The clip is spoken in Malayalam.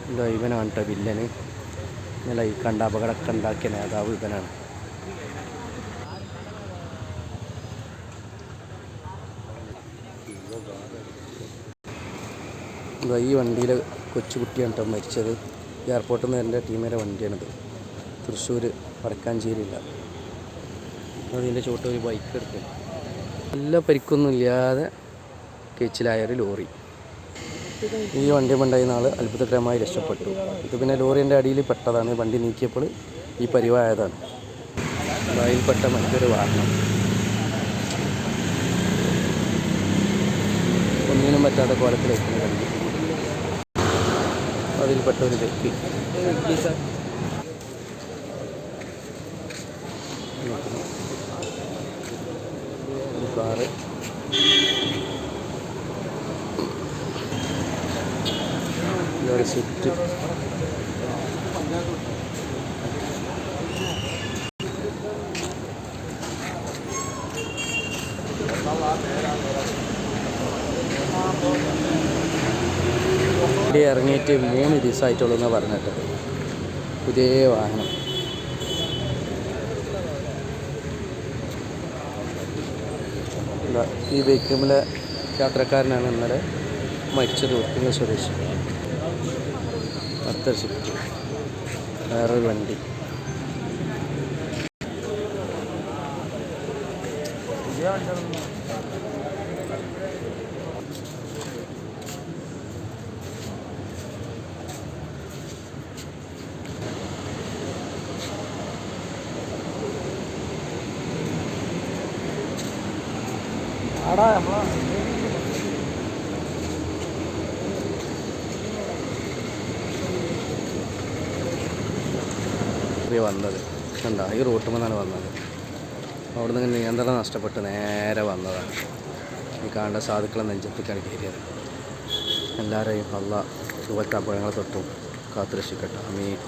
ഇതാ ഇവനാണ് കേട്ടോ വില്ലന്. ഇന്നലെ ഈ കണ്ട അപകടമൊക്കെ ഉണ്ടാക്കിയ നേതാവ് ഇവനാണ്. ഇതാ ഈ വണ്ടിയിൽ കൊച്ചുകുട്ടിയാണ് കേട്ടോ മരിച്ചത്. എയർപോർട്ടിൽ നിന്ന് എൻ്റെ ടീമിൻ്റെ വണ്ടിയാണിത്. തൃശ്ശൂർ വടക്കാഞ്ചേരിയില്ല. അതിൻ്റെ ചോട്ട് ഒരു ബൈക്ക് എടുക്കും. നല്ല പരിക്കൊന്നും ഇല്ലാതെ കേച്ചിലായൊരു ലോറി. ഈ വണ്ടി ഉണ്ടായിരുന്ന ആൾ അത്ഭുതകരമായി രക്ഷപ്പെട്ടു. ഇത് പിന്നെ ലോറിൻ്റെ അടിയിൽ പെട്ടതാണ്. വണ്ടി നീക്കിയപ്പോൾ ഈ പരിവായതാണ്. അതിൽപ്പെട്ട മറ്റൊരു വാഹനം. ഒന്നിനും പറ്റാത്ത കോലത്തിലേക്കുന്ന വണ്ടി. അതിൽപ്പെട്ട ഒരു വ്യക്തി. കാറ് ഒരു സ്വിഫ്റ്റ്. ഇവിടെ ഇറങ്ങിയിട്ട് 3 ദിവസമായിട്ടുള്ളൂ എന്നാണ് പറഞ്ഞിട്ട്. പുതിയ വാഹനം. ഈ ബൈക്കിലെ യാത്രക്കാരനാണ് ഇന്നലെ മരിച്ചത്. ഉറപ്പിക്കുന്ന സ്വദേശി. അടുത്ത സ്വിഫ്റ്റ്. വേറൊരു വണ്ടി. വന്നത് കണ്ടോ? ഈ റൂട്ടിൽ നിന്നാണ് വന്നത്. അവിടെ നിന്ന് നിയന്ത്രണം നഷ്ടപ്പെട്ട് നേരെ വന്നതാണ്. ഈ കാണേണ്ട സാധുക്കളെ നെഞ്ചത്തേക്കാണ് കയറിയത്. എല്ലാവരെയും അള്ളാഹ് ഇതുപോലത്തെ അപകടങ്ങളെ തൊട്ടും കാത്തുരക്ഷിക്കട്ടെ. ആമീൻ.